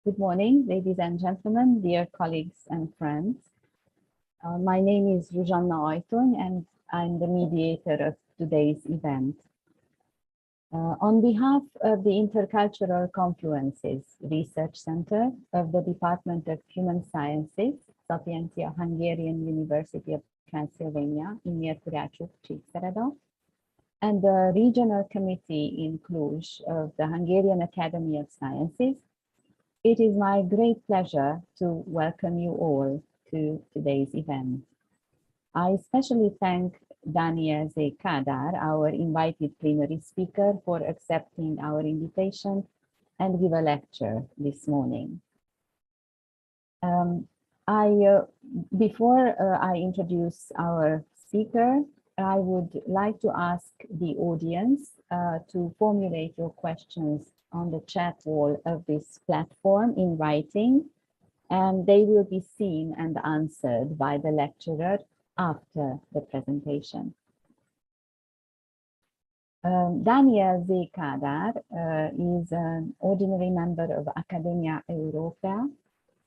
Good morning, ladies and gentlemen, dear colleagues and friends. My name is Zsuzsanna Ajtony, and I'm the mediator of today's event. On behalf of the Intercultural Confluences Research Center of the Department of Human Sciences, Szapiencia Hungarian University of Transylvania in Mérpurácsuk, Csíkszereda, and the Regional Committee in Cluj of the Hungarian Academy of Sciences, it is my great pleasure to welcome you all to today's event. I especially thank Daniel Z. Kadar, our invited plenary speaker, for accepting our invitation and give a lecture this morning. Before I introduce our speaker, I would like to ask the audience to formulate your questions on the chat wall of this platform in writing, and they will be seen and answered by the lecturer after the presentation. Daniel Z. Kadar is an ordinary member of Academia Europaea,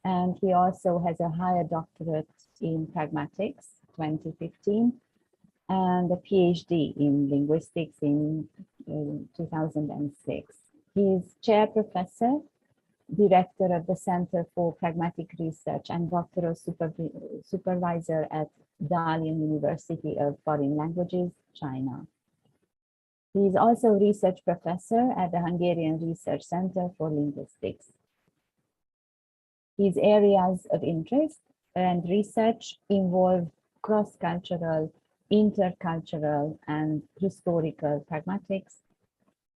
and he also has a higher doctorate in pragmatics 2015 and a PhD in linguistics in 2006. He is chair professor, director of the Center for Pragmatic Research and doctoral supervisor at Dalian University of Foreign Languages, China. He is also research professor at the Hungarian Research Center for Linguistics. His areas of interest and research involve cross-cultural, intercultural, and historical pragmatics,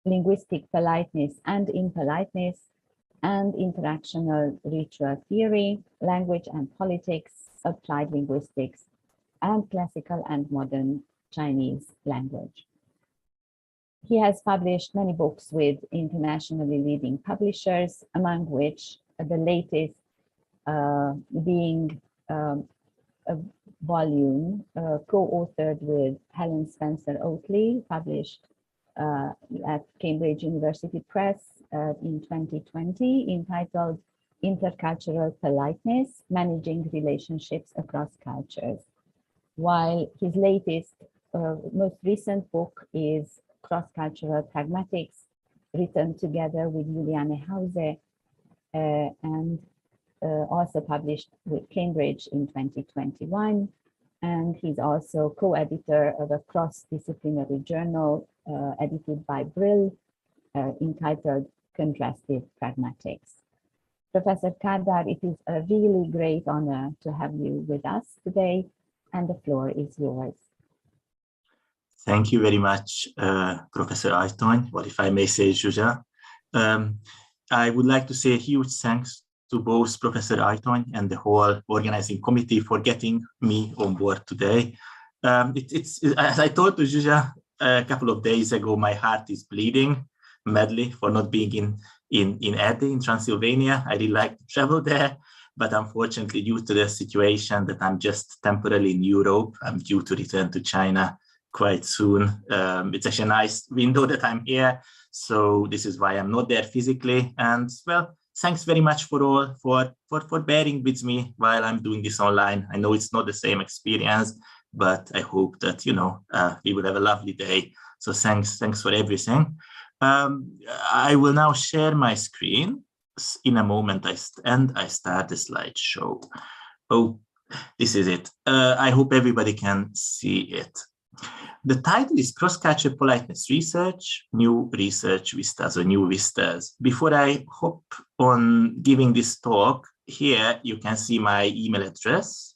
linguistic politeness and impoliteness, and interactional ritual theory, language and politics, applied linguistics, and classical and modern Chinese language. He has published many books with internationally leading publishers, among which the latest being a volume co-authored with Helen Spencer Oatley, published at Cambridge University Press in 2020, entitled Intercultural Politeness, Managing Relationships Across Cultures. While his latest, most recent book is Cross-Cultural Pragmatics, written together with Juliane Hause, and also published with Cambridge in 2021. And he's also co-editor of a cross-disciplinary journal edited by Brill, entitled Contrastive Pragmatics. Professor Kadar, it is a really great honor to have you with us today, and the floor is yours. Thank you very much, Professor Ajtony, or if I may say, Zsuzsa. I would like to say a huge thanks to both Professor Ajtony and the whole organizing committee for getting me on board today. As I told to Zsuzsa a couple of days ago, my heart is bleeding madly for not being in Erdély, in Transylvania. I really like to travel there, but unfortunately, due to the situation that I'm just temporarily in Europe, I'm due to return to China quite soon. It's actually a nice window that I'm here, so this is why I'm not there physically. And well, thanks very much for bearing with me while I'm doing this online. I know it's not the same experience, but I hope that we will have a lovely day. So thanks for everything. I will now share my screen. In a moment, I start the slideshow. Oh, this is it. I hope everybody can see it. The title is Cross-Cultural Politeness Research, New Research Vistas, or New Vistas. Before I hop on giving this talk, here you can see my email address.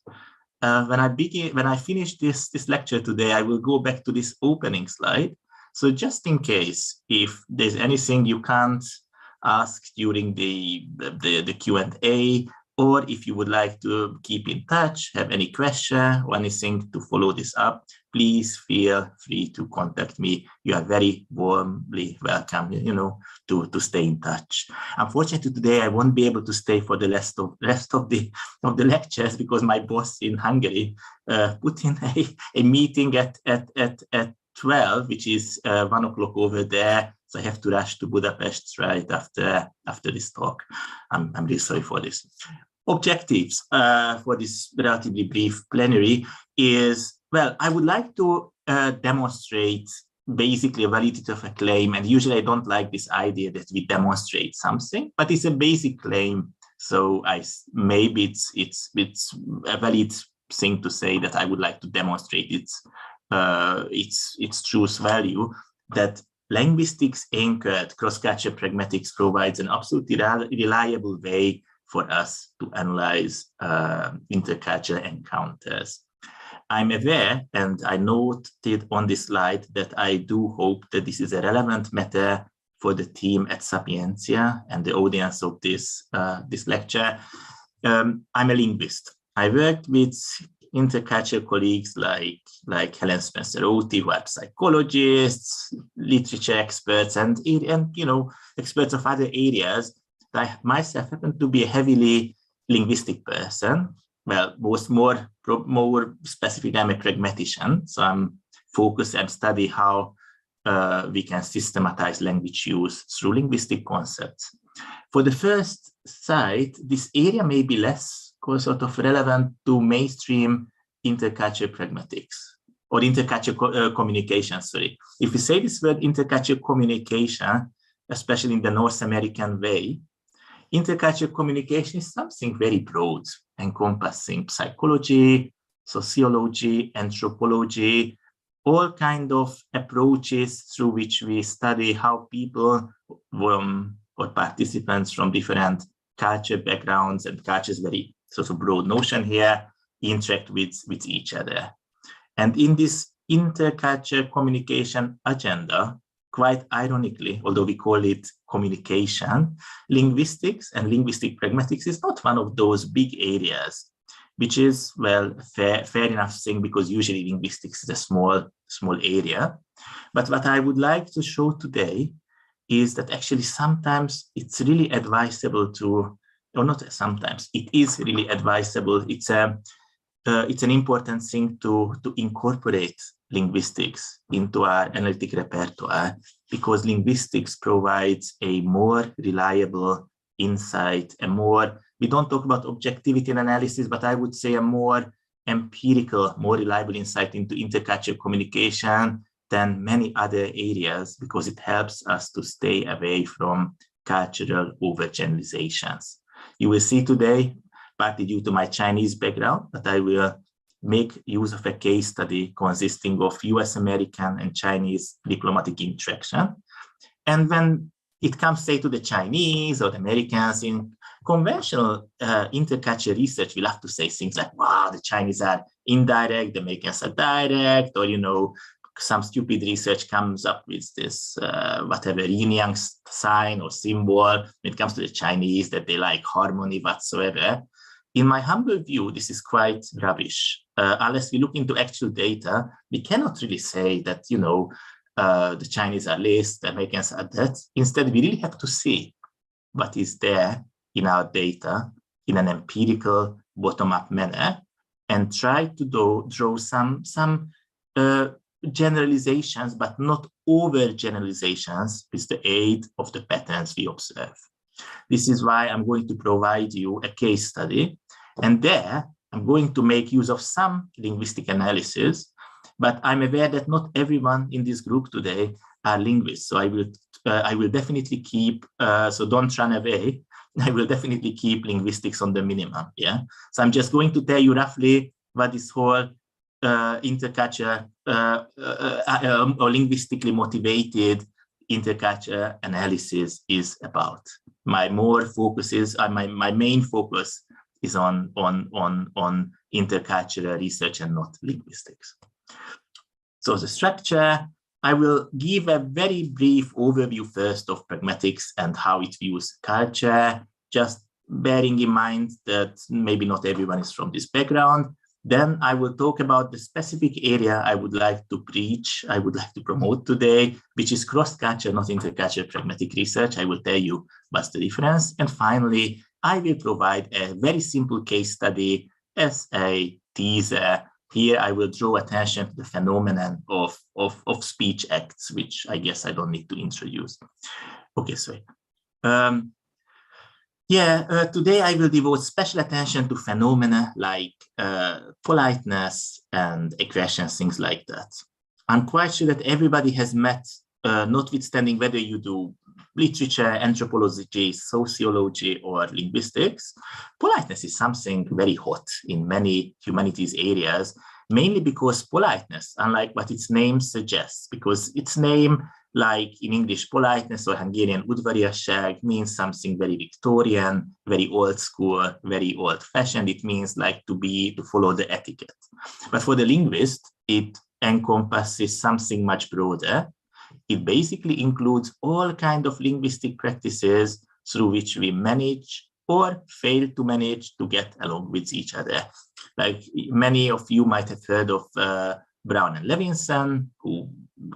When I finish this lecture today, I will go back to this opening slide. So just in case, if there's anything you can't ask during the Q&A, or if you would like to keep in touch, have any question or anything to follow this up, please feel free to contact me. You are very warmly welcome, to stay in touch. Unfortunately, today I won't be able to stay for the rest of the lectures because my boss in Hungary put in a meeting at 12, which is 1 o'clock over there. So I have to rush to Budapest right after this talk. I'm really sorry for this. Objectives for this relatively brief plenary is, well, I would like to demonstrate basically a validity of a claim. And usually I don't like this idea that we demonstrate something, but it's a basic claim. So maybe it's a valid thing to say that I would like to demonstrate its truth value, that linguistics anchored cross-cultural pragmatics provides an absolutely reliable way for us to analyze intercultural encounters. I'm aware, and I noted on this slide, that I do hope that this is a relevant matter for the team at Sapientia and the audience of this lecture. I'm a linguist. I worked with intercultural colleagues like Helen Spencer-Oaty, who are psychologists, literature experts, and experts of other areas. I myself happen to be a heavily linguistic person. Well, more specifically, I'm a pragmatician. So I'm focused and study how we can systematize language use through linguistic concepts. For the first sight, this area may be less sort of relevant to mainstream intercultural pragmatics or intercultural communication, sorry. If we say this word intercultural communication, especially in the North American way, intercultural communication is something very broad, encompassing psychology, sociology, anthropology, all kind of approaches through which we study how people or participants from different culture backgrounds and cultures, very sort of broad notion here, interact with each other. And in this intercultural communication agenda, quite ironically, although we call it communication, linguistics and linguistic pragmatics is not one of those big areas, which is, well, fair enough thing, because usually linguistics is a small area. But what I would like to show today is that actually sometimes it's really advisable to, or not sometimes, it is really advisable. It's an important thing to incorporate linguistics into our analytic repertoire, because linguistics provides a more reliable insight, we don't talk about objectivity and analysis, but I would say a more empirical, more reliable insight into intercultural communication than many other areas, because it helps us to stay away from cultural overgeneralizations. You will see today, partly due to my Chinese background, that I will make use of a case study consisting of US American and Chinese diplomatic interaction. And when it comes, say, to the Chinese or the Americans, in conventional intercultural research, we'll have to say things like, wow, the Chinese are indirect, the Americans are direct, or, some stupid research comes up with this, whatever, yin-yang sign or symbol when it comes to the Chinese, that they like harmony whatsoever. In my humble view, this is quite rubbish. Unless we look into actual data, we cannot really say that, the Chinese are this, the Americans are that. Instead, we really have to see what is there in our data in an empirical, bottom-up manner, and try to draw some generalizations, but not over-generalizations, with the aid of the patterns we observe. This is why I'm going to provide you a case study, and there I'm going to make use of some linguistic analysis, but I'm aware that not everyone in this group today are linguists, so I will definitely keep, so don't run away, I will definitely keep linguistics on the minimum, yeah? So I'm just going to tell you roughly what this whole intercultural or linguistically motivated intercultural analysis is about. My main focus is on intercultural research and not linguistics. So the structure, I will give a very brief overview first of pragmatics and how it views culture, just bearing in mind that maybe not everyone is from this background. Then I will talk about the specific area I would like to preach, I would like to promote today, which is cross-cultural, not intercultural pragmatic research. I will tell you what's the difference. And finally, I will provide a very simple case study as a teaser here I will draw attention to the phenomenon of speech acts, which I guess I don't need to introduce. Okay, sorry. Today I will devote special attention to phenomena like politeness and aggression, things like that. I'm quite sure that everybody has met, notwithstanding whether you do literature, anthropology, sociology, or linguistics, politeness is something very hot in many humanities areas, mainly because politeness, unlike what its name suggests, because its name, like in English politeness or Hungarian udvariasság, means something very Victorian, very old school, very old fashioned. It means like to follow the etiquette. But for the linguist, it encompasses something much broader. It basically includes all kinds of linguistic practices through which we manage or fail to manage to get along with each other. Like many of you might have heard of Brown and Levinson, who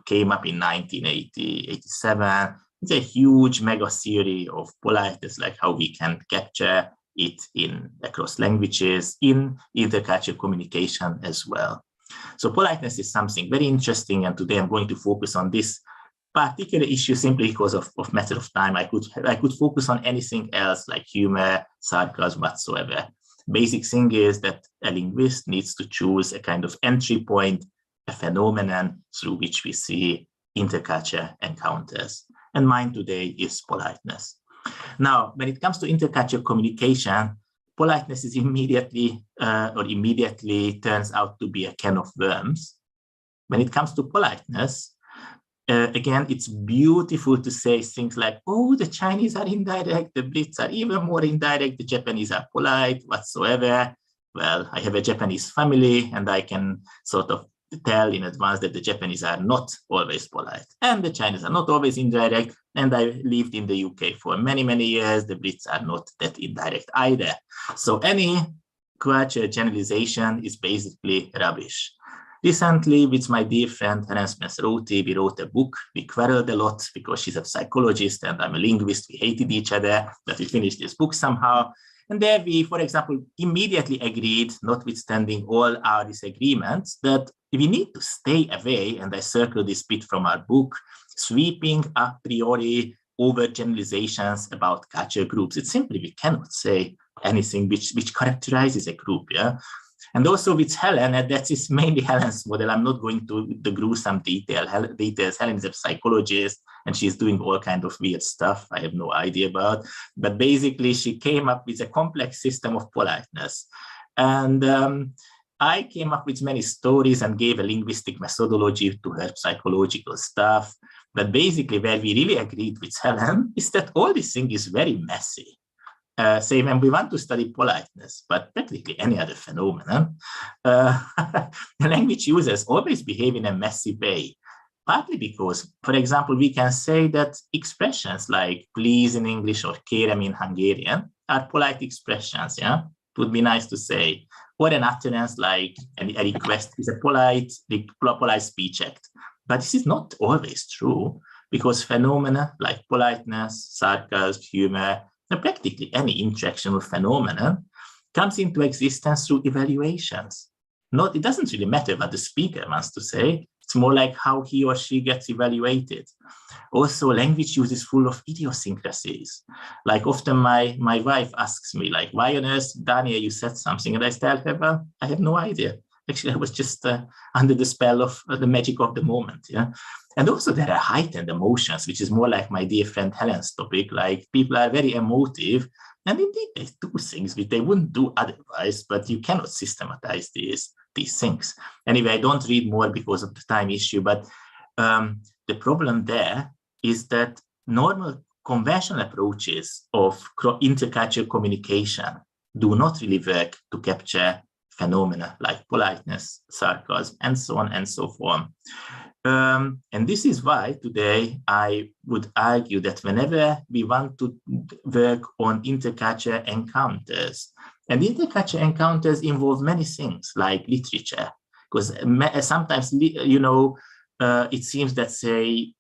came up in 1980, 87. It's a huge mega theory of politeness, like how we can capture it across languages, in intercultural communication as well. So politeness is something very interesting, and today I'm going to focus on this particular issue simply because of matter of time. I could focus on anything else like humor, sarcasm, whatsoever. Basic thing is that a linguist needs to choose a kind of entry point, a phenomenon through which we see intercultural encounters. And mine today is politeness. Now, when it comes to intercultural communication, politeness is immediately turns out to be a can of worms. When it comes to politeness, again, it's beautiful to say things like, oh, the Chinese are indirect, the Brits are even more indirect, the Japanese are polite, whatsoever. Well, I have a Japanese family, and I can sort of tell in advance that the Japanese are not always polite, and the Chinese are not always indirect. And I lived in the UK for many, many years. The Brits are not that indirect either. So any cultural generalization is basically rubbish. Recently, with my dear friend Helen Spencer-Roti, we wrote a book. We quarreled a lot because she's a psychologist and I'm a linguist. We hated each other, but we finished this book somehow. And there we, for example, immediately agreed, notwithstanding all our disagreements, that we need to stay away, and I circled this bit from our book, sweeping a priori overgeneralizations about culture groups. It's simply, we cannot say anything which characterizes a group, yeah? And also with Helen, and that is mainly Helen's model. I'm not going to the gruesome details. Helen is a psychologist, and she's doing all kinds of weird stuff I have no idea about. But basically, she came up with a complex system of politeness. And I came up with many stories and gave a linguistic methodology to her psychological stuff. But basically, where we really agreed with Helen is that all this thing is very messy. Say when we want to study politeness, but practically any other phenomenon, the language users always behave in a messy way, partly because, for example, we can say that expressions like please in English or kérem in Hungarian are polite expressions, yeah? It would be nice to say, or an utterance like a request is a polite speech act. But this is not always true, because phenomena like politeness, sarcasm, humor, and practically any interactional phenomenon comes into existence through evaluations. It doesn't really matter what the speaker wants to say. It's more like how he or she gets evaluated. Also, language use is full of idiosyncrasies. Like often my wife asks me, like, why on earth, Daniel, you said something? And I tell her, well, I have no idea. Actually, I was just under the spell of the magic of the moment. Yeah. And also there are heightened emotions, which is more like my dear friend Helen's topic. Like people are very emotive, and indeed they do things which they wouldn't do otherwise, but you cannot systematize these things. Anyway, I don't read more because of the time issue, but the problem there is that normal conventional approaches of intercultural communication do not really work to capture phenomena like politeness, sarcasm, and so on and so forth. And this is why today I would argue that whenever we want to work on intercultural encounters, and intercultural encounters involve many things like literature, because sometimes, it seems that, say,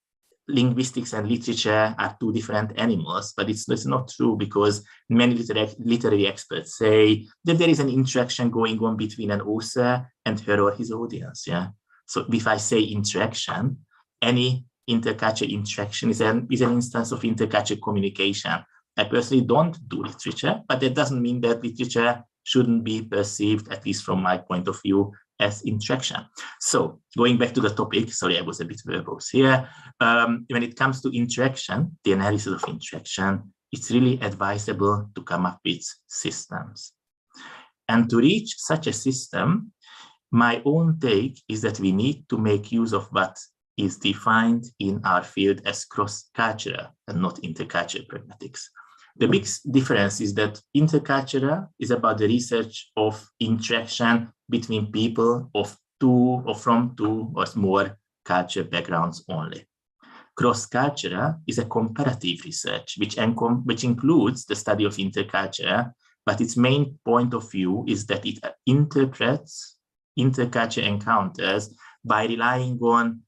linguistics and literature are two different animals, but it's not true, because many literary experts say that there is an interaction going on between an author and her or his audience. Yeah. So if I say interaction, any intercultural interaction is an instance of intercultural communication. I personally don't do literature, but that doesn't mean that literature shouldn't be perceived, at least from my point of view, as interaction. So going back to the topic, sorry, I was a bit verbose here. When it comes to interaction, the analysis of interaction, it's really advisable to come up with systems. And to reach such a system, my own take is that we need to make use of what is defined in our field as cross-cultural and not intercultural pragmatics. The big difference is that intercultural is about the research of interaction between people of two or from two or more cultural backgrounds only. Cross-cultural is a comparative research, which includes the study of interculture, but its main point of view is that it interprets intercultural encounters by relying on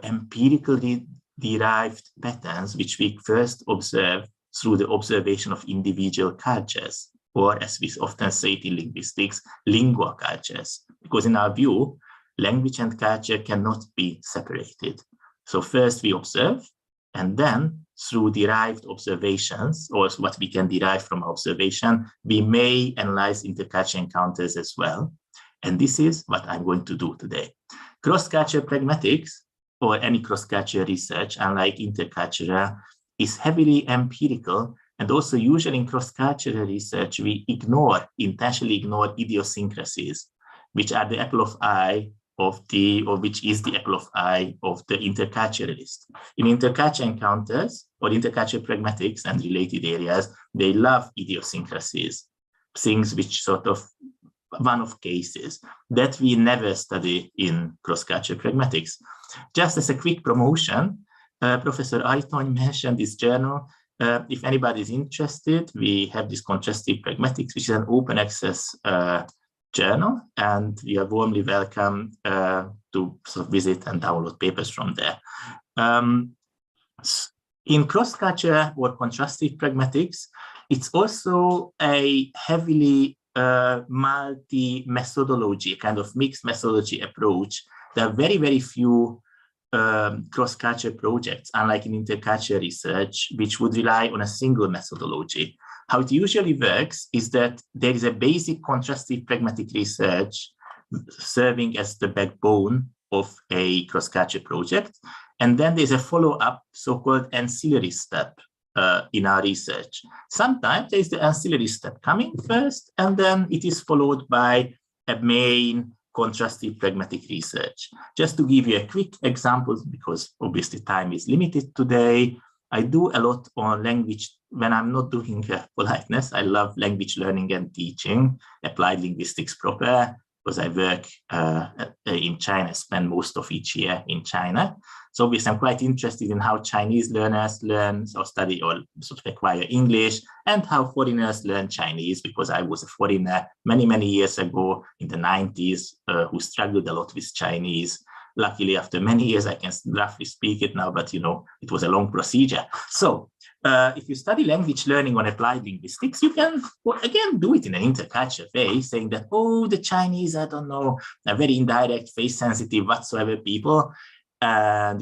empirically derived patterns, which we first observe through the observation of individual cultures, or as we often say it in linguistics, lingua cultures, because in our view, language and culture cannot be separated. So first we observe, and then through derived observations, or what we can derive from observation, we may analyze intercultural encounters as well. And this is what I'm going to do today. Cross-cultural pragmatics, or any cross-cultural research, unlike intercultural, is heavily empirical, and also usually in cross-cultural research, we intentionally ignore idiosyncrasies, which are the apple of eye which is the apple of eye of the interculturalist. In intercultural encounters or intercultural pragmatics and related areas, they love idiosyncrasies, things which sort of one-off cases that we never study in cross-cultural pragmatics. Just as a quick promotion, Professor Ajtony mentioned this journal. If anybody is interested, we have this Contrastive Pragmatics, which is an open access journal, and you are warmly welcome to sort of visit and download papers from there. In cross-cultural or contrastive pragmatics, it's also a heavily multi-methodology, kind of mixed methodology approach. There are very, very few cross-cultural projects, unlike in intercultural research, which would rely on a single methodology. How it usually works is that there is a basic contrastive pragmatic research serving as the backbone of a cross-cultural project. And then there's a follow-up, so-called ancillary step in our research. Sometimes there's the ancillary step coming first, and then it is followed by a main contrastive pragmatic research. Just to give you a quick example, because obviously time is limited today, I do a lot on language when I'm not doing politeness. I love language learning and teaching, applied linguistics proper, because I work in China, spend most of each year in China. So obviously I'm quite interested in how Chinese learners learn or study or sort of acquire English, and how foreigners learn Chinese, because I was a foreigner many, many years ago in the 90s who struggled a lot with Chinese. Luckily, after many years, I can roughly speak it now, but it was a long procedure. So if you study language learning on applied linguistics, you can, again, do it in an intercultural way, saying that, oh, the Chinese, I don't know, are very indirect, face-sensitive, whatsoever people. And,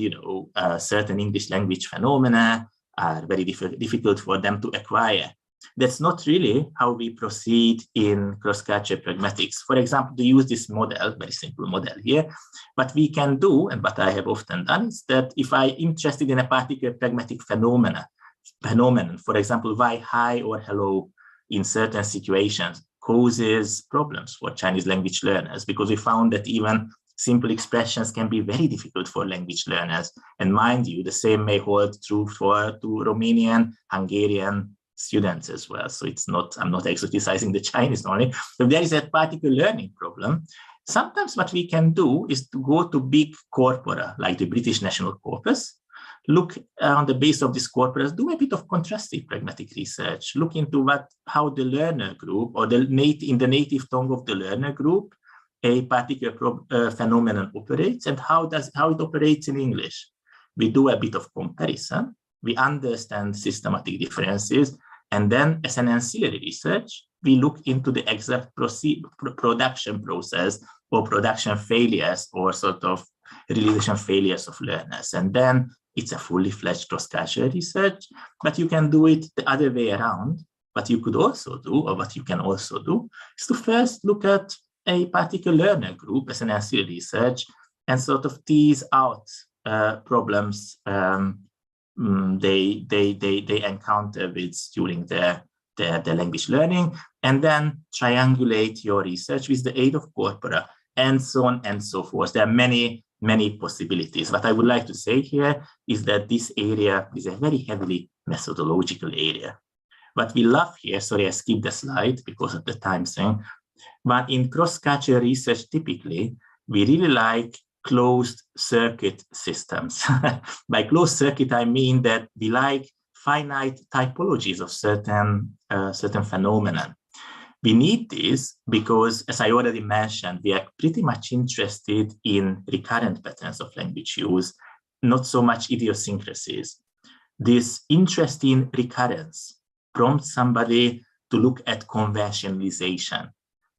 certain English language phenomena are very difficult for them to acquire. That's not really how we proceed in cross-cultural pragmatics. For example, to use this model, very simple model here, what we can do, and what I have often done, is that if I'm interested in a particular pragmatic phenomenon, for example, why hi or hello in certain situations causes problems for Chinese language learners, because we found that even simple expressions can be very difficult for language learners. And mind you, the same may hold true to Romanian, Hungarian students as well. So I'm not exoticizing the Chinese only. So there is a particular learning problem. Sometimes what we can do is to go to big corpora, like the British National Corpus, look on the base of this corpus, do a bit of contrastive pragmatic research, look into how the learner group, or in the native tongue of the learner group, a particular phenomenon operates, and how it operates in English. we do a bit of comparison, we understand systematic differences, and then as an ancillary research, we look into the exact production process or production failures or sort of realization failures of learners. And then it's a fully fledged cross-cultural research, but you can do it the other way around. What you could also do, or what you can also do, is to first look at a particular learner group as an ancillary research and sort of tease out problems they encounter with during their language learning, and then triangulate your research with the aid of corpora, and so on and so forth. There are many possibilities. What I would like to say here is that this area is a very heavily methodological area. What we love here, sorry, I skipped the slide because of the time thing, but in cross-cultural research, typically, we really like closed circuit systems. By closed circuit, I mean that we like finite typologies of certain phenomena. We need this because, as I already mentioned, we are pretty much interested in recurrent patterns of language use, not so much idiosyncrasies. This interest in recurrence prompts somebody to look at conventionalization.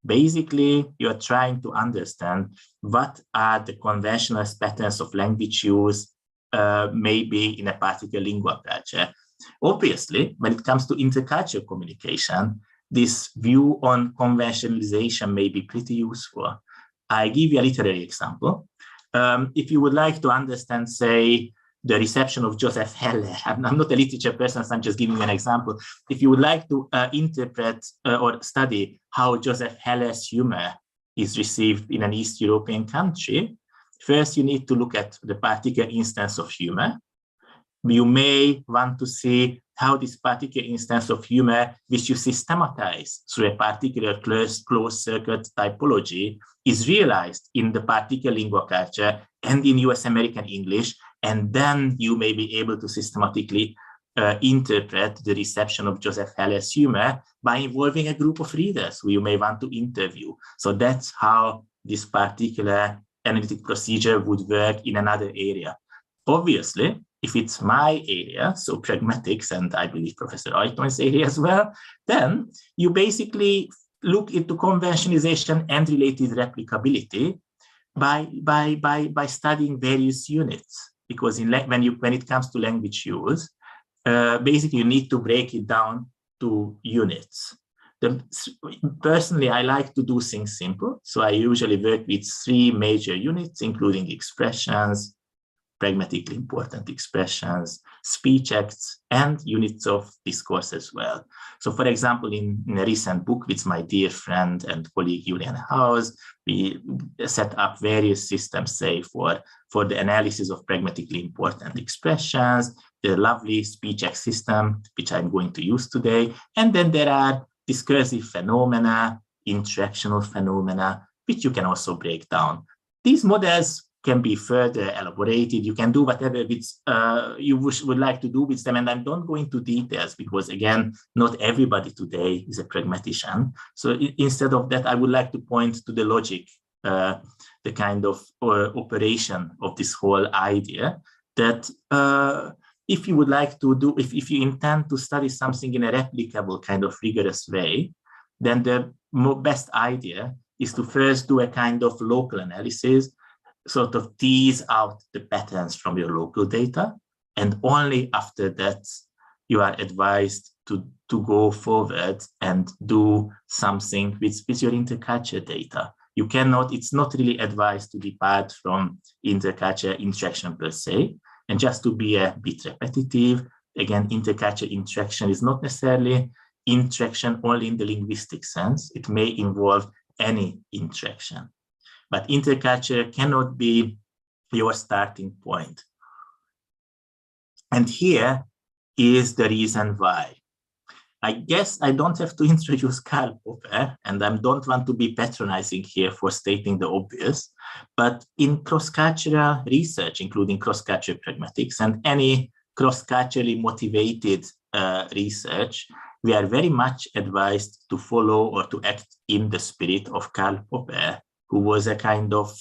Basically, you're trying to understand what are the conventional patterns of language use, maybe in a particular lingua culture. Obviously, when it comes to intercultural communication, this view on conventionalization may be pretty useful. I give you a literary example. If you would like to understand, say, the reception of Joseph Heller, I'm not a literature person, so I'm just giving you an example. If you would like to interpret or study how Joseph Heller's humor is received in an East European country, first you need to look at the particular instance of humor. You may want to see how this particular instance of humor, which you systematize through a particular closed circuit typology, is realized in the particular lingua culture and in US American English, and then you may be able to systematically interpret the reception of Joseph Heller's humor by involving a group of readers who you may want to interview. So that's how this particular analytic procedure would work in another area. Obviously, if it's my area, so pragmatics, and I believe Professor Ajton's area as well, then you basically look into conventionalization and related replicability by studying various units. Because when it comes to language use, basically you need to break it down to units. Personally, I like to do things simple. So I usually work with 3 major units, including expressions, pragmatically important expressions, speech acts, and units of discourse as well. So for example, in a recent book with my dear friend and colleague Julian House, we set up various systems, say, for the analysis of pragmatically important expressions, the lovely speech act system, which I'm going to use today. And then there are discursive phenomena, interactional phenomena, which you can also break down. These models can be further elaborated. You can do whatever you would like to do with them. And I don't go into details because, again, not everybody today is a pragmatician. So instead of that, I would like to point to the logic, the kind of operation of this whole idea that if you would like to do, if you intend to study something in a replicable kind of rigorous way, then the best idea is to first do a kind of local analysis, sort of tease out the patterns from your local data. And only after that, you are advised to go forward and do something with your intercultural data. You cannot, it's not really advised to depart from intercultural interaction per se, and just to be a bit repetitive. Again, intercultural interaction is not necessarily interaction only in the linguistic sense. It may involve any interaction. But interculture cannot be your starting point. And here is the reason why. I guess I don't have to introduce Karl Popper, and I don't want to be patronizing here for stating the obvious, but in cross-cultural research, including cross-cultural pragmatics and any cross-culturally motivated research, we are very much advised to follow or to act in the spirit of Karl Popper, who was a kind of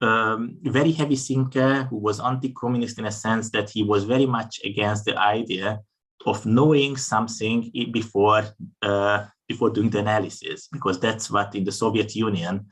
very heavy thinker who was anti-communist in a sense that he was very much against the idea of knowing something before doing the analysis, because that's what in the Soviet Union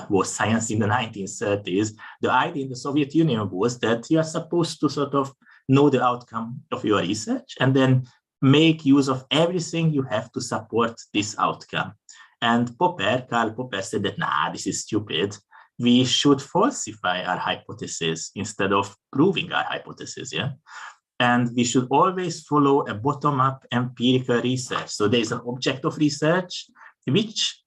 was science in the 1930s. The idea in the Soviet Union was that you are supposed to sort of know the outcome of your research and then make use of everything you have to support this outcome. And Karl Popper said that, nah, this is stupid. We should falsify our hypothesis instead of proving our hypothesis, yeah? And we should always follow a bottom-up empirical research. So there's an object of research which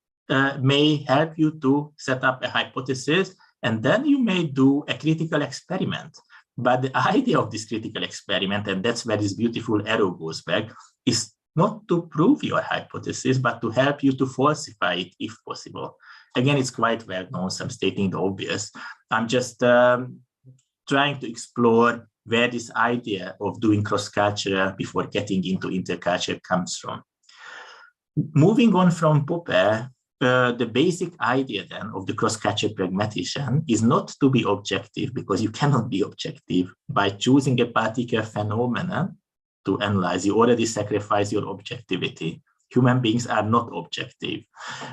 may help you to set up a hypothesis, and then you may do a critical experiment. But the idea of this critical experiment, and that's where this beautiful arrow goes back, is not to prove your hypothesis, but to help you to falsify it if possible. Again, it's quite well known, so I'm stating the obvious. I'm just trying to explore where this idea of doing cross-cultural before getting into interculture comes from. Moving on from Popper, the basic idea then of the cross-cultural pragmatician is not to be objective, because you cannot be objective by choosing a particular phenomenon to analyze. You already sacrifice your objectivity. Human beings are not objective.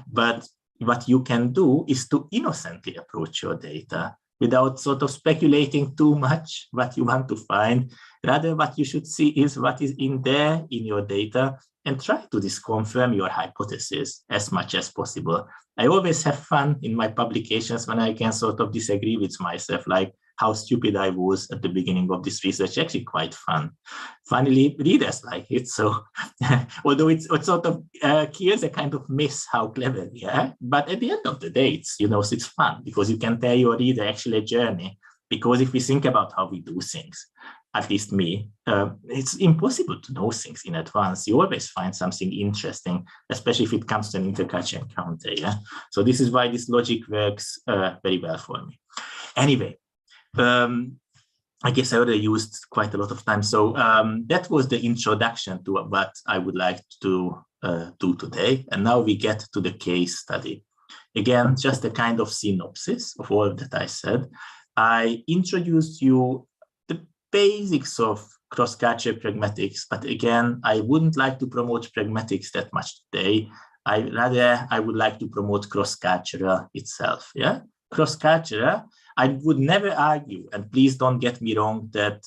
But what you can do is to innocently approach your data without sort of speculating too much what you want to find. Rather, what you should see is what is in there in your data and try to disconfirm your hypothesis as much as possible. I always have fun in my publications when I can sort of disagree with myself, like how stupid I was at the beginning of this research. Actually quite fun. Finally, readers like it. So although it sort of kills a kind of myth how clever we are, but at the end of the day, it's fun because you can tell your reader actually a journey. Because if we think about how we do things, at least me, it's impossible to know things in advance. You always find something interesting, especially if it comes to an intercultural encounter. Yeah? So this is why this logic works very well for me. Anyway, I guess I already used quite a lot of time. So that was the introduction to what I would like to do today. And now we get to the case study. Again, just a kind of synopsis of all that I said. I introduced you the basics of cross-cultural pragmatics, but again, I wouldn't like to promote pragmatics that much today. I would like to promote cross-cultural itself. Yeah, cross-cultural. I would never argue, and please don't get me wrong, that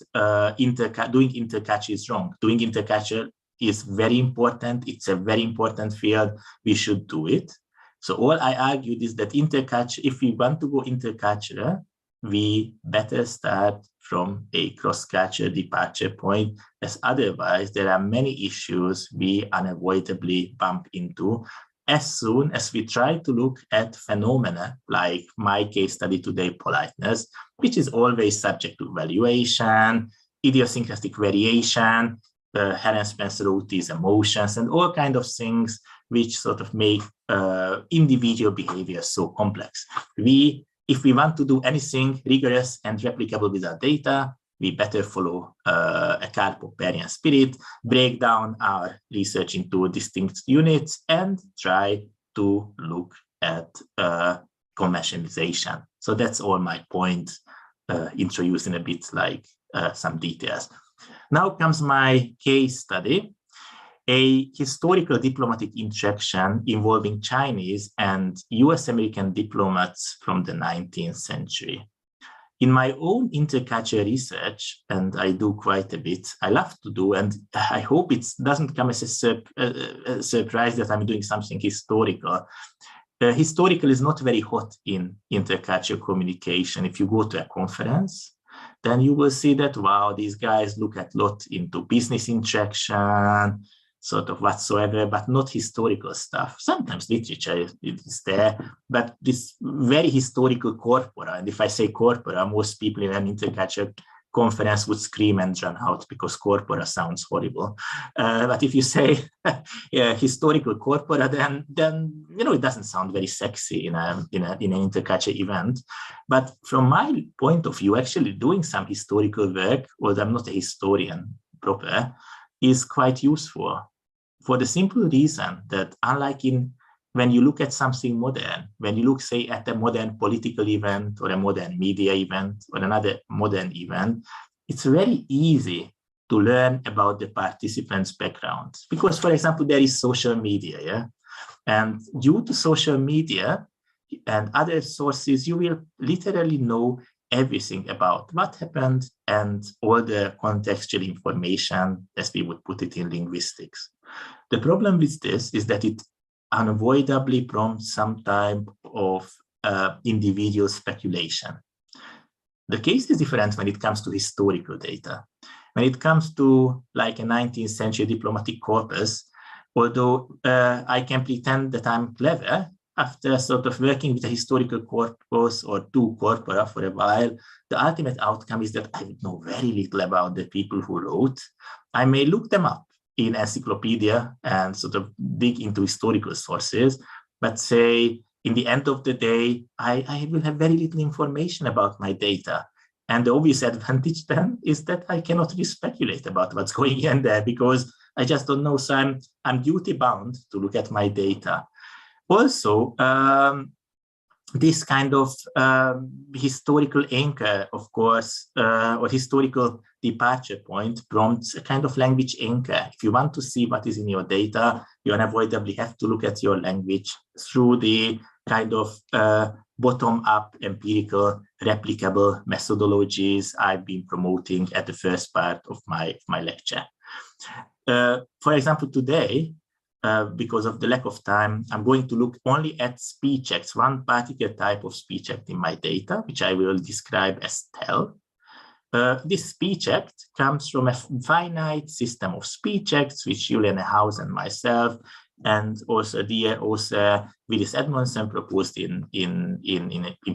doing interculture is wrong. Doing interculture is very important. It's a very important field. We should do it. So all I argued is that interculture, if we want to go intercultural, we better start from a cross-cultural departure point, as otherwise there are many issues we unavoidably bump into as soon as we try to look at phenomena like my case study today, politeness, which is always subject to evaluation, idiosyncratic variation, Helen Spencer wrote these emotions, and all kinds of things which sort of make individual behavior so complex. If we want to do anything rigorous and replicable with our data, we better follow a Karl Popperian spirit, break down our research into distinct units, and try to look at conventionalization. So that's all my point, introducing a bit like some details. Now comes my case study, a historical diplomatic interaction involving Chinese and US-American diplomats from the 19th century. In my own intercultural research, and I do quite a bit, I love to do, and I hope it doesn't come as a surprise that I'm doing something historical. Historical is not very hot in intercultural communication. If you go to a conference, then you will see that, wow, these guys look a lot into business interaction, sort of whatsoever, but not historical stuff. Sometimes literature is there, but this very historical corpora, and if I say corpora, most people in an intercultural conference would scream and run out because corpora sounds horrible. But if you say historical corpora, then it doesn't sound very sexy in an intercultural event. But from my point of view, actually doing some historical work, although I'm not a historian proper, is quite useful for the simple reason that unlike in when you look at something modern, when you look, say, at a modern political event or a modern media event or another modern event, it's very easy to learn about the participants' backgrounds. Because, for example, there is social media, yeah? And due to social media and other sources, you will literally know everything about what happened and all the contextual information, as we would put it in linguistics. The problem with this is that it unavoidably prompts some type of individual speculation. The case is different when it comes to historical data. When it comes to like a 19th century diplomatic corpus, although I can pretend that I'm clever, after sort of working with a historical corpus or two corpora for a while, the ultimate outcome is that I would know very little about the people who wrote. I may look them up in encyclopedia and sort of dig into historical sources, but say, in the end of the day, I will have very little information about my data. And the obvious advantage then is that I cannot really speculate about what's going in there because I just don't know. So I'm duty bound to look at my data. Also, this kind of historical anchor, of course, or historical departure point prompts a kind of language anchor. If you want to see what is in your data, you unavoidably have to look at your language through the kind of bottom-up, empirical, replicable methodologies I've been promoting at the first part of my lecture. For example, today, because of the lack of time, I'm going to look only at speech acts, one particular type of speech act in my data, which I will describe as tell. This speech act comes from a finite system of speech acts, which Julian House and myself, and also dear author Willis Edmondson proposed in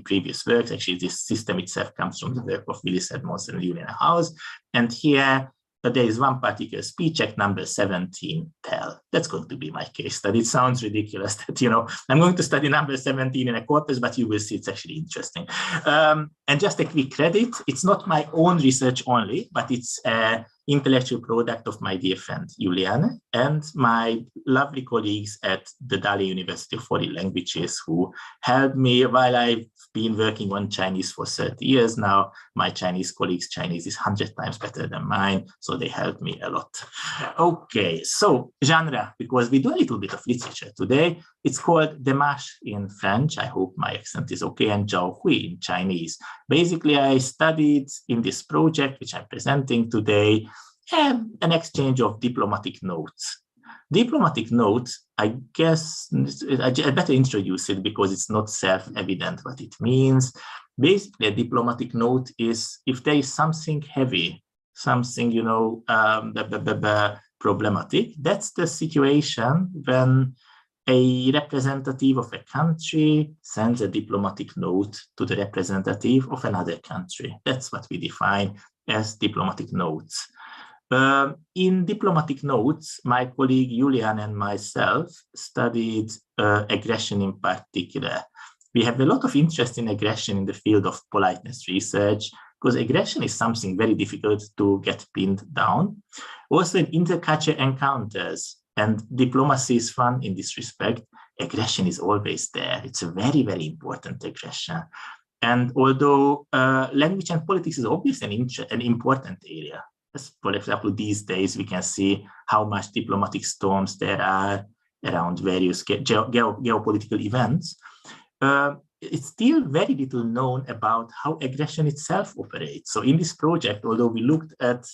previous works. Actually, this system itself comes from the work of Willis Edmondson and Julian House. And here, there is one particular speech act, number 17, tell. That's going to be my case study. It sounds ridiculous that, I'm going to study number 17 in a corpus, but you will see it's actually interesting. And just a quick credit, it's not my own research only, but it's an intellectual product of my dear friend Juliane and my lovely colleagues at the Dali University of Foreign Languages who helped me while I've been working on Chinese for 30 years now. My Chinese colleagues' Chinese is 100 times better than mine, so they helped me a lot. Okay, so genre, because we do a little bit of literature today. It's called démarche in French. I hope my accent is okay, and zhaohui in Chinese. Basically, I studied in this project, which I'm presenting today, an exchange of diplomatic notes. Diplomatic notes, I guess, I better introduce it because it's not self-evident what it means. Basically, a diplomatic note is if there is something heavy, something, problematic, that's the situation when a representative of a country sends a diplomatic note to the representative of another country. That's what we define as diplomatic notes. In diplomatic notes, my colleague Julian and myself studied aggression in particular. We have a lot of interest in aggression in the field of politeness research, because aggression is something very difficult to get pinned down. Also in intercultural encounters, and diplomacy is fun in this respect, aggression is always there. It's a very, very important aggression. And although language and politics is obviously an important area, as for example, these days we can see how much diplomatic storms there are around various geopolitical events. It's still very little known about how aggression itself operates. So in this project, although we looked at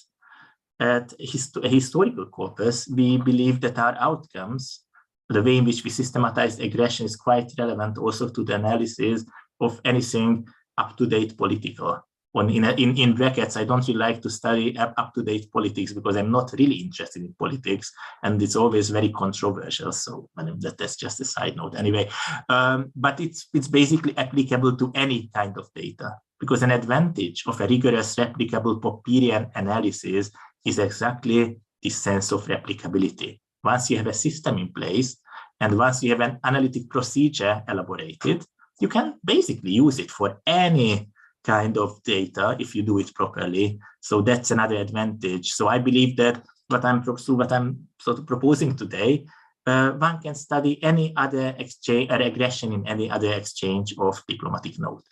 a historical corpus, we believe that our outcomes, the way in which we systematize aggression, is quite relevant also to the analysis of anything up-to-date political. In brackets, I don't really like to study up-to-date politics because I'm not really interested in politics, and it's always very controversial. So that's just a side note anyway. But it's basically applicable to any kind of data, because an advantage of a rigorous replicable Popperian analysis is exactly this sense of replicability. Once you have a system in place, and once you have an analytic procedure elaborated, you can basically use it for any kind of data if you do it properly. So that's another advantage. So I believe that what I'm sort of proposing today one can study any other exchange, regression in any other exchange of diplomatic note.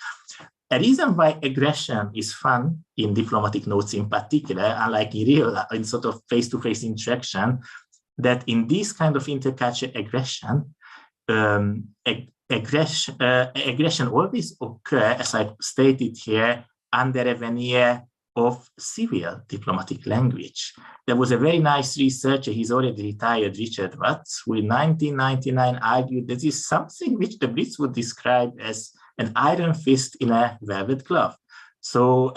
A reason why aggression is fun in diplomatic notes in particular, unlike in real, in sort of face-to-face interaction, that in this kind of intercultural aggression, aggression always occurs, as I stated here, under a veneer of civil diplomatic language. There was a very nice researcher, he's already retired, Richard Watts, who in 1999 argued that this is something which the Brits would describe as an iron fist in a velvet glove. So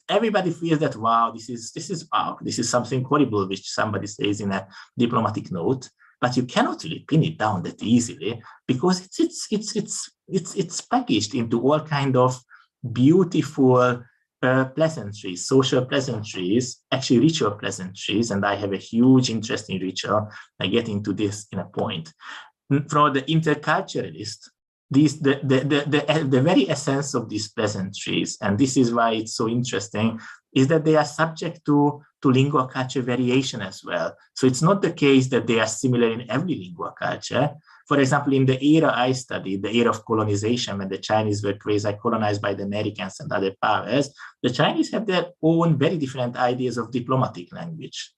everybody feels that, wow, this is something horrible which somebody says in a diplomatic note, but you cannot really pin it down that easily because it's packaged into all kind of beautiful pleasantries, social pleasantries, actually ritual pleasantries, and I have a huge interest in ritual. I get into this in a point. For the interculturalist, the very essence of these pleasantries, and this is why it's so interesting, is that they are subject to lingua culture variation as well. So it's not the case that they are similar in every lingua culture. For example, in the era I studied, the era of colonization, when the Chinese were quasi-colonized by the Americans and other powers, the Chinese have their own very different ideas of diplomatic language.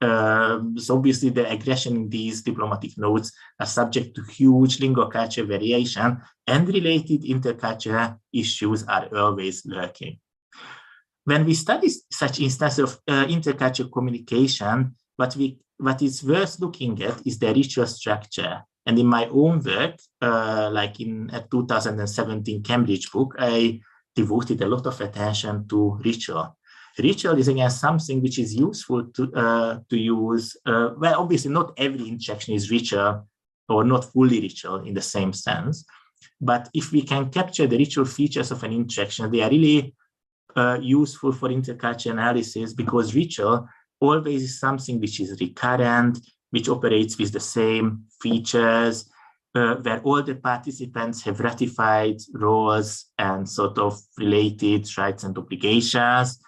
So obviously the aggression in these diplomatic notes are subject to huge lingua culture variation, and related intercultural issues are always lurking. When we study such instances of intercultural communication, what is worth looking at is the ritual structure. And in my own work, like in a 2017 Cambridge book, I devoted a lot of attention to ritual. Ritual is again something which is useful to use. Well, obviously not every interaction is ritual or not fully ritual in the same sense. But if we can capture the ritual features of an interaction, they are really useful for intercultural analysis, because ritual always is something which is recurrent, which operates with the same features, where all the participants have ratified roles and sort of related rights and obligations,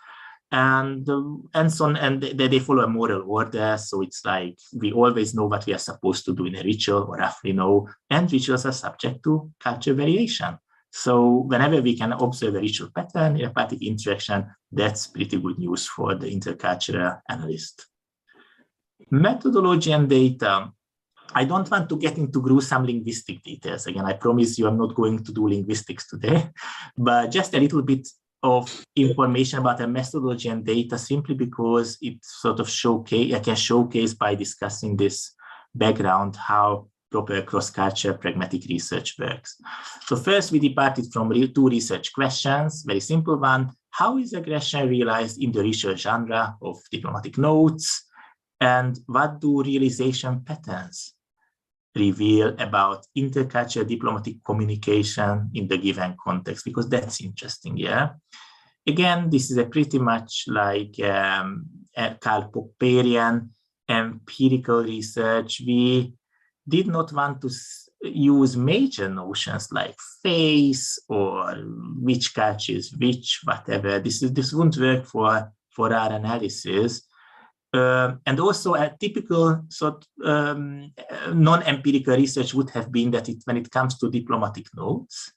and so on, and they follow a moral order. So it's like we always know what we are supposed to do in a ritual, or roughly know, and rituals are subject to culture variation. So whenever we can observe a ritual pattern in a particular interaction, that's pretty good news for the intercultural analyst. Methodology and data. I don't want to get into gruesome linguistic details. Again, I promise you I'm not going to do linguistics today, but just a little bit of information about the methodology and data, simply because it sort of I can showcase by discussing this background how proper cross-cultural pragmatic research works. So first, we departed from two research questions, very simple one. How is aggression realized in the research genre of diplomatic notes? And what do realization patterns reveal about intercultural diplomatic communication in the given context? Because that's interesting, yeah? Again, this is a pretty much like Karl Popperian empirical research. We did not want to use major notions like face or which culture is which, whatever. This wouldn't work for our analysis. And also a typical sort non-empirical research would have been that when it comes to diplomatic notes,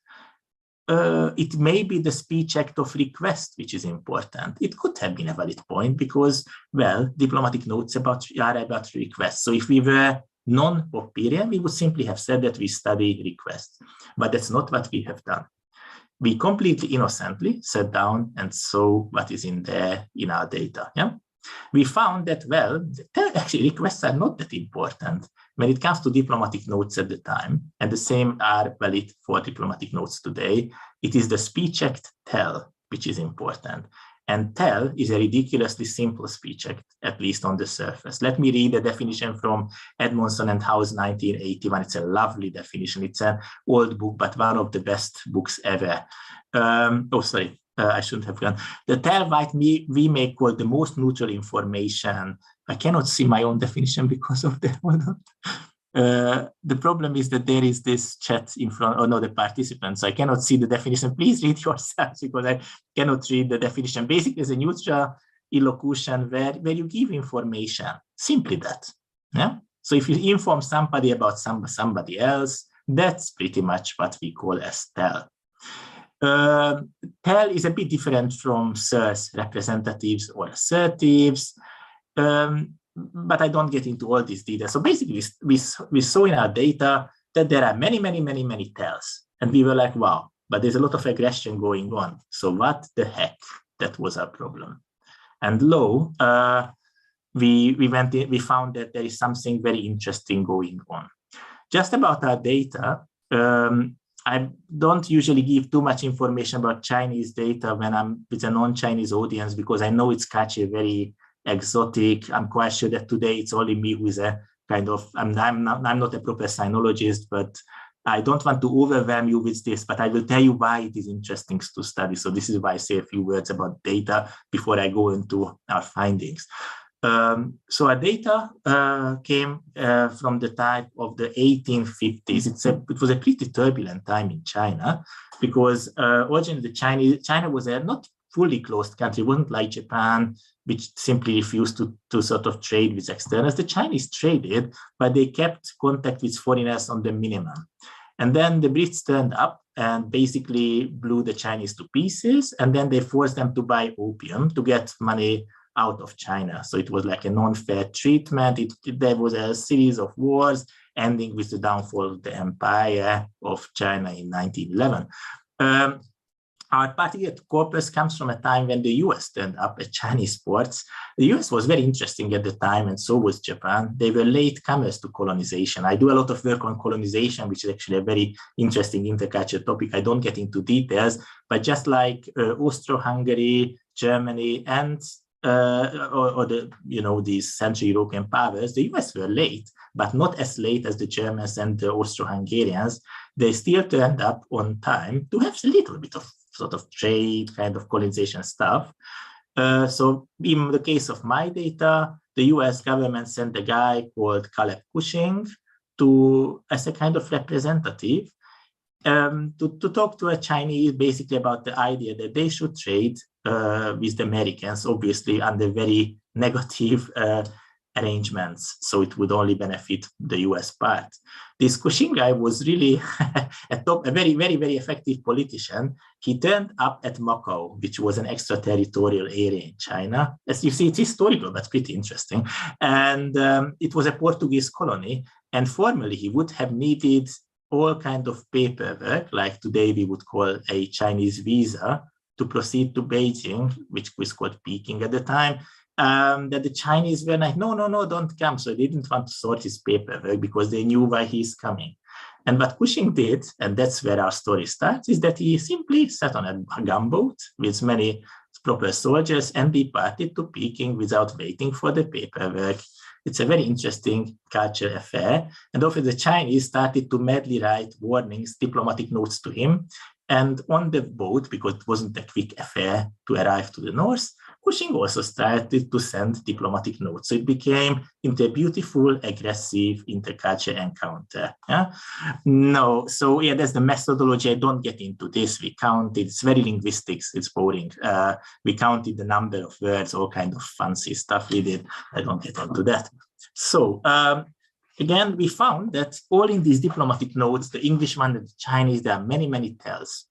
it may be the speech act of request which is important. It could have been a valid point because, well, diplomatic notes are about requests. So if we were non-Popperian, we would simply have said that we study requests, but that's not what we have done. We completely innocently sat down and saw what is in there in our data. Yeah, we found that, well, actually requests are not that important when it comes to diplomatic notes at the time, and the same are valid for diplomatic notes today. It is the speech act tell which is important. And tell is a ridiculously simple speech act, at least on the surface. Let me read a definition from Edmondson and House 1981. It's a lovely definition. It's an old book, but one of the best books ever. I shouldn't have gone. The tell what we may call the most neutral information. I cannot see my own definition because of the the problem is that there is this chat in front, or no, the participants. So I cannot see the definition. Please read yourselves because I cannot read the definition. Basically, it's a neutral illocution where you give information. Simply that. Yeah. So if you inform somebody about somebody else, that's pretty much what we call as tell. Tell is a bit different from SERS, representatives or assertives, but I don't get into all these details. So basically, we saw in our data that there are many tells, and we were like, wow, but there's a lot of aggression going on. So what the heck? That was our problem. And lo, we found that there is something very interesting going on. Just about our data, I don't usually give too much information about Chinese data when I'm with a non-Chinese audience, because I know it's catchy, very exotic. I'm quite sure that today it's only me who is a kind of, I'm not a proper sinologist, but I don't want to overwhelm you with this, but I will tell you why it is interesting to study. So this is why I say a few words about data before I go into our findings. So our data came from the type of the 1850s. It was a pretty turbulent time in China, because originally China was a not fully closed country. It wasn't like Japan, which simply refused to sort of trade with externals. The Chinese traded, but they kept contact with foreigners on the minimum. And then the Brits turned up and basically blew the Chinese to pieces. And then they forced them to buy opium to get money out of China. So it was like a non-fair treatment. There was a series of wars ending with the downfall of the empire of China in 1911. Our particular corpus comes from a time when the US turned up at Chinese ports. The US was very interesting at the time, and so was Japan. They were latecomers to colonization. I do a lot of work on colonization, which is actually a very interesting intercultural topic. I don't get into details, but just like Austro-Hungary, Germany, and these Central European powers, the US were late, but not as late as the Germans and the Austro-Hungarians. They still turned up on time to have a little bit of sort of trade, kind of colonization stuff. So in the case of my data, the US government sent a guy called Caleb Cushing as a kind of representative to talk to a Chinese basically about the idea that they should trade with the Americans, obviously under very negative arrangements, so it would only benefit the US part. This Cushing guy was really a very, very, very effective politician. He turned up at Macau, which was an extraterritorial area in China. As you see, it's historical, but pretty interesting. And it was a Portuguese colony. And formally, he would have needed all kinds of paperwork, like today we would call a Chinese visa, to proceed to Beijing, which was called Peking at the time. That the Chinese were like, no, don't come. So they didn't want to sort his paperwork because they knew why he's coming. And what Cushing did, and that's where our story starts, is that he simply sat on a gunboat with many proper soldiers and departed to Peking without waiting for the paperwork. It's a very interesting cultural affair. And often the Chinese started to madly write warnings, diplomatic notes to him. And on the boat, because it wasn't a quick affair to arrive to the north, Cushing also started to send diplomatic notes. So it became into a beautiful, aggressive intercultural encounter. Yeah? No, so yeah, that's the methodology. I don't get into this. We counted, it's very linguistics, it's boring. We counted the number of words, all kind of fancy stuff we did. I don't get into that. So again, we found that all in these diplomatic notes, the English one and the Chinese, there are many, many tells.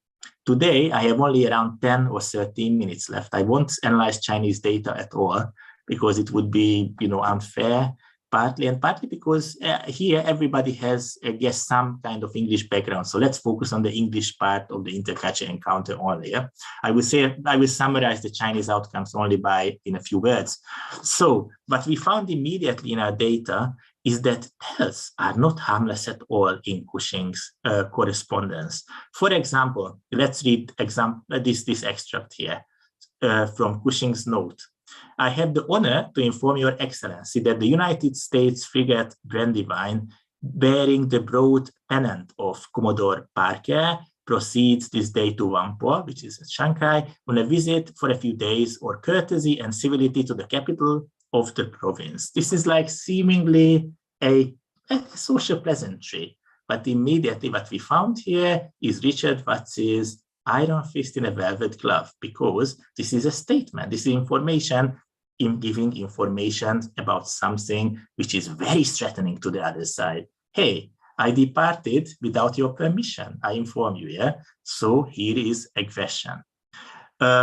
Today, I have only around 10 or 13 minutes left. I won't analyze Chinese data at all because it would be, unfair, partly because here everybody has, I guess, some kind of English background. So let's focus on the English part of the intercultural encounter only. Yeah? I will summarize the Chinese outcomes only in a few words. So what we found immediately in our data is that tells are not harmless at all in Cushing's correspondence. For example, let's read this extract here from Cushing's note. I have the honor to inform Your Excellency that the United States frigate Brandywine, bearing the broad pennant of Commodore Parker, proceeds this day to Whampoa, which is Shanghai, on a visit for a few days or courtesy and civility to the capital of the province. This is like seemingly a social pleasantry, but immediately what we found here is Richard Watts's iron fist in a velvet glove, because this is a statement, this is information in giving information about something which is very threatening to the other side. Hey, I departed without your permission. I inform you, yeah? So here is aggression.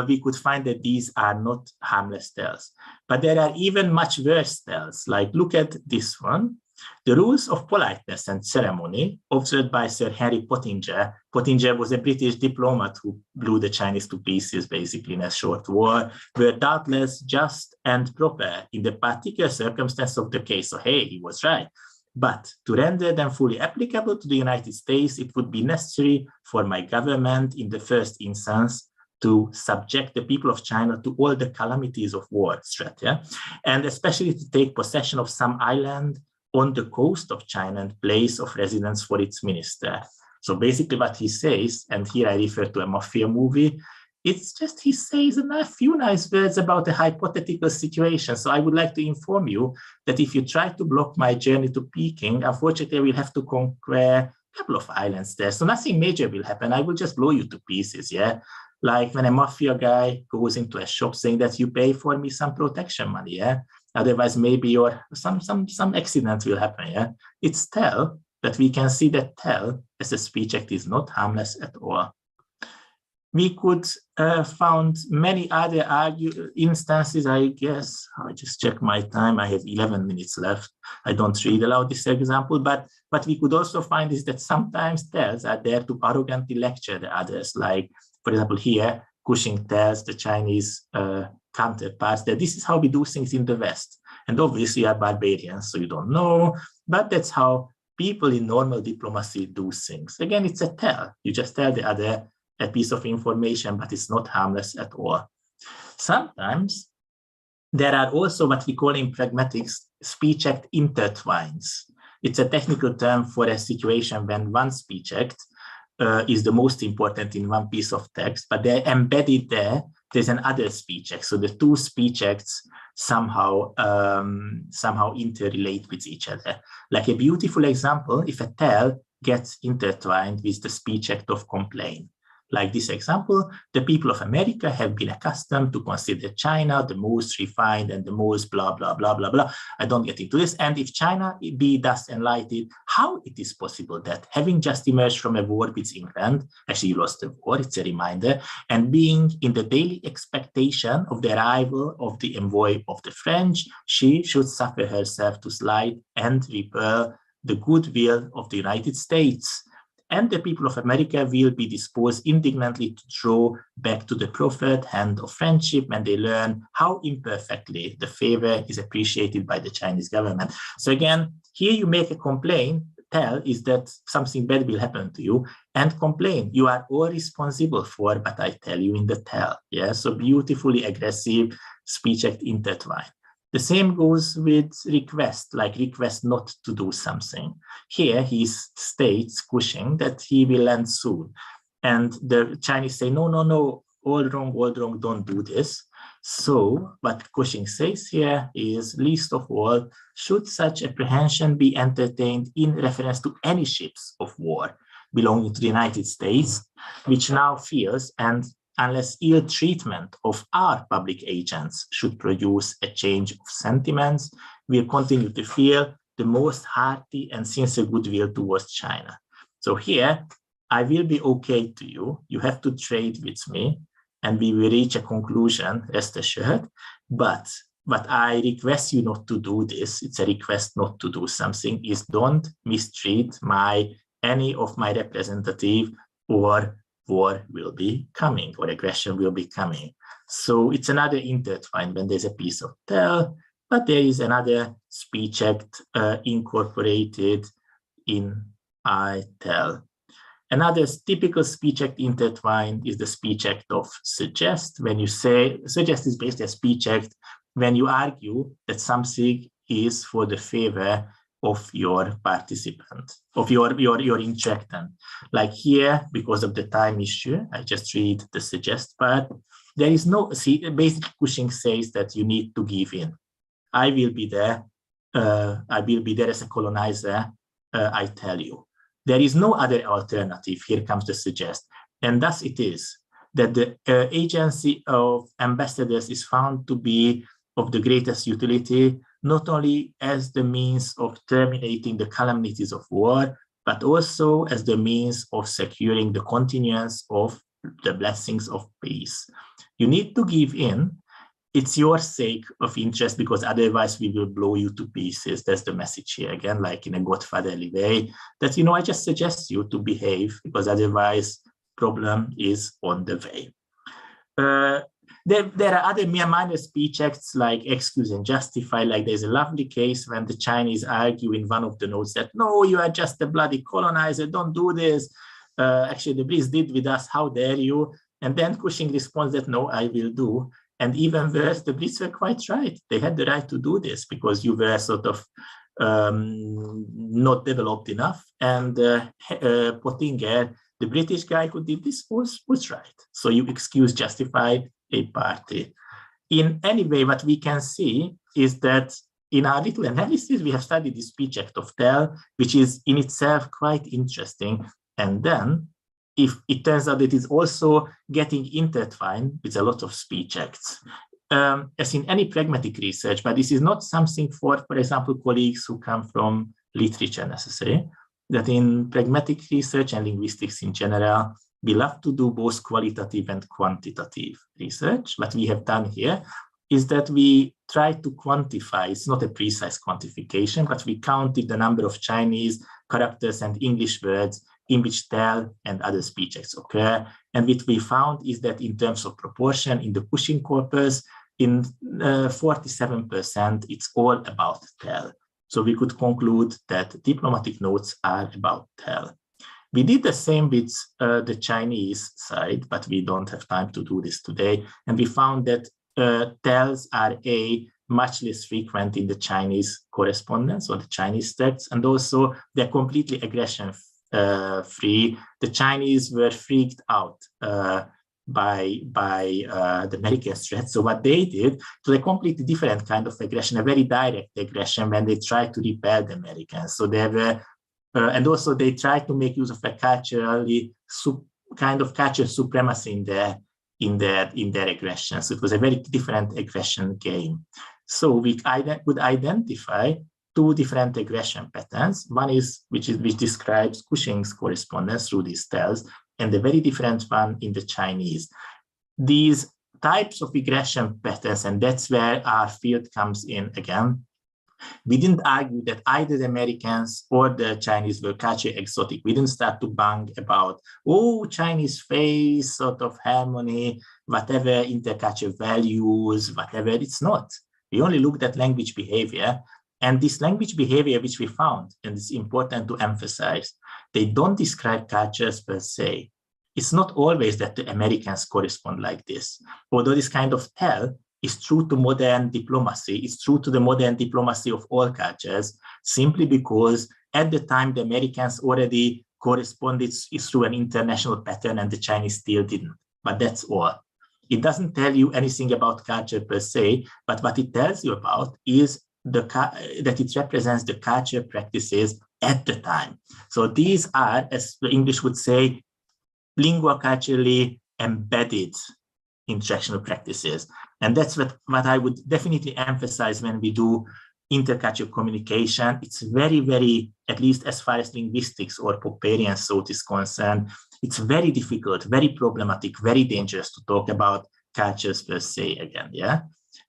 We could find that these are not harmless tells. But there are even much worse tells. Like, look at this one. The rules of politeness and ceremony observed by Sir Henry Pottinger. Pottinger was a British diplomat who blew the Chinese to pieces, basically, in a short war, were doubtless just and proper in the particular circumstance of the case. So, hey, he was right. But to render them fully applicable to the United States, it would be necessary for my government, in the first instance, to subject the people of China to all the calamities of war threat, yeah? And especially to take possession of some island on the coast of China and place of residence for its minister. So basically what he says, and here I refer to a mafia movie, it's just he says a few nice words about a hypothetical situation. So I would like to inform you that if you try to block my journey to Peking, unfortunately, I will have to conquer a couple of islands there. So nothing major will happen. I will just blow you to pieces, yeah? Like when a mafia guy goes into a shop saying that you pay for me some protection money, yeah? Otherwise, maybe some accident will happen, yeah? It's tell that we can see that tell as a speech act is not harmless at all. We could found many other instances, I guess. I just check my time. I have 11 minutes left. I don't read aloud this example, but what we could also find is that sometimes tells are there to arrogantly lecture the others. Like, for example, here, Cushing tells the Chinese counterparts that this is how we do things in the West. And obviously you are barbarians, so you don't know, but that's how people in normal diplomacy do things. Again, it's a tell. You just tell the other a piece of information, but it's not harmless at all. Sometimes there are also what we call in pragmatics speech act intertwines. It's a technical term for a situation when one speech act is the most important in one piece of text, but they're embedded there. There's another speech act. So the two speech acts somehow interrelate with each other. Like a beautiful example, if a tell gets intertwined with the speech act of complaint. Like this example, the people of America have been accustomed to consider China the most refined and the most blah, blah, blah, blah, blah. I don't get into this. And if China be thus enlightened, how it is possible that having just emerged from a war with England, actually lost the war, it's a reminder, and being in the daily expectation of the arrival of the envoy of the French, she should suffer herself to slight and repel the goodwill of the United States. And the people of America will be disposed indignantly to draw back to the proffered hand of friendship when they learn how imperfectly the favor is appreciated by the Chinese government. So again, here you make a complaint, tell is that something bad will happen to you, and complain. You are all responsible for, but I tell you in the tell. Yeah, so beautifully aggressive speech act intertwined. The same goes with request, like request not to do something. Here he states, Cushing, that he will land soon. And the Chinese say, no, no, no, all wrong, don't do this. So what Cushing says here is, least of all, should such apprehension be entertained in reference to any ships of war belonging to the United States, which now feels, and unless ill treatment of our public agents should produce a change of sentiments, we'll continue to feel the most hearty and sincere goodwill towards China. So here, I will be okay to you. You have to trade with me, and we will reach a conclusion, rest assured. But what I request you not to do this, it's a request not to do something, is don't mistreat any of my representative, or war will be coming, or aggression will be coming. So it's another intertwine when there's a piece of tell, but there is another speech act incorporated in I tell. Another typical speech act intertwined is the speech act of suggest. When you say, suggest is basically a speech act when you argue that something is for the favor of your participant, of your interactant. Like here, because of the time issue, I just read the suggest part. There is no, see, basically Cushing says that you need to give in. I will be there as a colonizer, I tell you. There is no other alternative. Here comes the suggest. And thus it is that the agency of ambassadors is found to be of the greatest utility, not only as the means of terminating the calamities of war, but also as the means of securing the continuance of the blessings of peace. You need to give in. It's your sake of interest, because otherwise we will blow you to pieces. That's the message here again, like in a godfatherly way, that, you know, I just suggest you to behave, because otherwise problem is on the way. There are other mere minor speech acts like excuse and justify. Like there's a lovely case when the Chinese argue in one of the notes that, no, you are just a bloody colonizer, don't do this. Actually, the Brits did with us, how dare you? And then Cushing responds that, no, I will do. And even worse, the Brits were quite right. They had the right to do this because you were sort of not developed enough. And Pottinger, the British guy who did this, was right. So you excuse, justify a party. In any way, what we can see is that in our little analysis, we have studied the speech act of tell, which is in itself quite interesting. And then if it turns out that it's also getting intertwined with a lot of speech acts, as in any pragmatic research, but this is not something for example, colleagues who come from literature necessarily, that in pragmatic research and linguistics in general, we love to do both qualitative and quantitative research. What we have done here is that we try to quantify, it's not a precise quantification, but we counted the number of Chinese characters and English words in which tell and other speech acts occur. And what we found is that in terms of proportion in the Cushing corpus, in 47%, it's all about tell. So we could conclude that diplomatic notes are about tell. We did the same with the Chinese side, but we don't have time to do this today. And we found that tells are much less frequent in the Chinese correspondence or the Chinese texts, and also they're completely aggression free. The Chinese were freaked out by the American threat. So what they did to a completely different kind of aggression, a very direct aggression, when they tried to repel the Americans. So they were, and also they tried to make use of a culturally kind of cultural supremacy in their aggression. So it was a very different aggression game. So we could identify two different aggression patterns. One is which describes Cushing's correspondence through these tells, and a very different one in the Chinese. These types of aggression patterns, and that's where our field comes in again. We didn't argue that either the Americans or the Chinese were culturally exotic. We didn't start to bang about, oh, Chinese face, sort of harmony, whatever, intercultural values, whatever. It's not. We only looked at language behavior. And this language behavior, which we found, and it's important to emphasize, they don't describe cultures per se. It's not always that the Americans correspond like this. Although this kind of tell is true to modern diplomacy, it's true to the modern diplomacy of all cultures, simply because at the time the Americans already corresponded through an international pattern and the Chinese still didn't. But that's all. It doesn't tell you anything about culture per se, but what it tells you about is that it represents the culture practices at the time. So these are, as the English would say, lingua-culturally embedded interactional practices. And that's what I would definitely emphasize when we do intercultural communication. It's very, very, at least as far as linguistics or Popperian thought is concerned, it's very difficult, very problematic, very dangerous to talk about cultures per se again, yeah?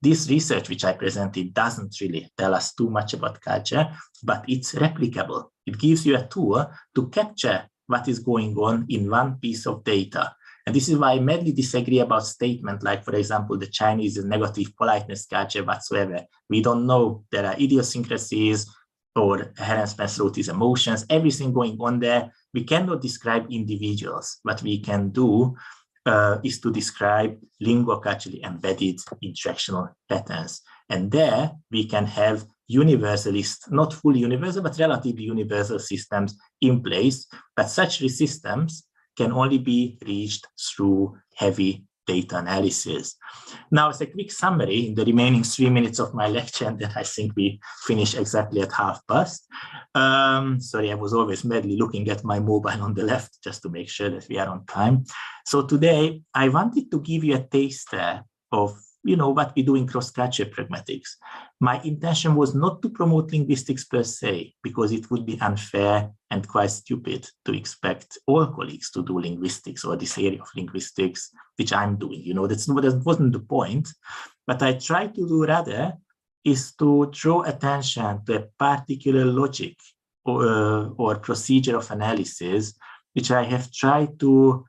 This research, which I presented, doesn't really tell us too much about culture, but it's replicable. It gives you a tool to capture what is going on in one piece of data. And this is why I madly disagree about statements like, for example, the Chinese is negative politeness culture whatsoever. We don't know. There are idiosyncrasies, or Helen Spencer wrote these emotions, everything going on there. We cannot describe individuals. What we can do is to describe lingua-culturally embedded interactional patterns. And there we can have universalist, not fully universal, but relatively universal systems in place. But such systems can only be reached through heavy data analysis. Now, as a quick summary, in the remaining 3 minutes of my lecture, and then I think we finish exactly at past. Sorry, I was always madly looking at my mobile on the left just to make sure that we are on time. So today, I wanted to give you a taster of what we do in cross-culture pragmatics. My intention was not to promote linguistics per se, because it would be unfair and quite stupid to expect all colleagues to do linguistics or this area of linguistics, which I'm doing. That wasn't the point. But I tried to do rather is to draw attention to a particular logic or procedure of analysis, which I have tried to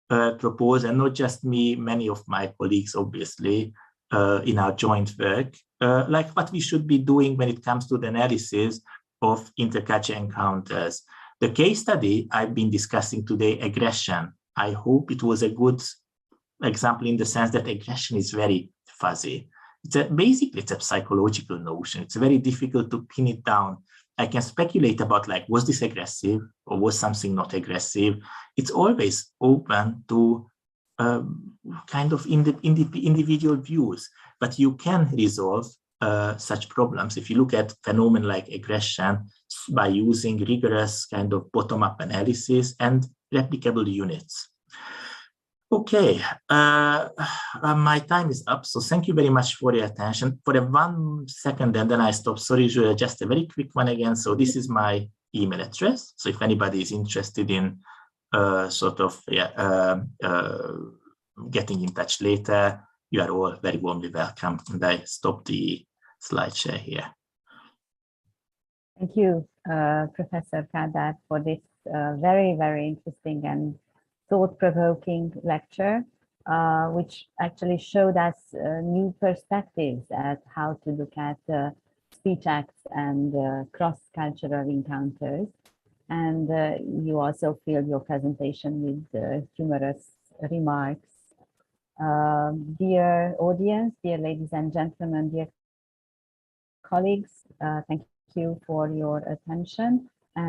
propose, and not just me, many of my colleagues, obviously, in our joint work, like what we should be doing when it comes to the analysis of intercultural encounters. The case study I've been discussing today, aggression, I hope it was a good example in the sense that aggression is very fuzzy. Basically, it's a psychological notion. It's very difficult to pin it down. I can speculate about, like, was this aggressive or was something not aggressive? It's always open to kind of individual views, but you can resolve such problems if you look at phenomena like aggression by using rigorous kind of bottom-up analysis and replicable units. Okay, my time is up, so thank you very much for your attention. For 1 second, and then I stop. Sorry, Julia, just a very quick one again. So this is my email address. So if anybody is interested in getting in touch later, you are all very warmly welcome. And I stop the slide share here. Thank you, Professor Kadat, for this very, very interesting and thought-provoking lecture, which actually showed us new perspectives at how to look at speech acts and cross-cultural encounters. And you also filled your presentation with humorous remarks. Dear audience, dear ladies and gentlemen, dear colleagues, thank you for your attention.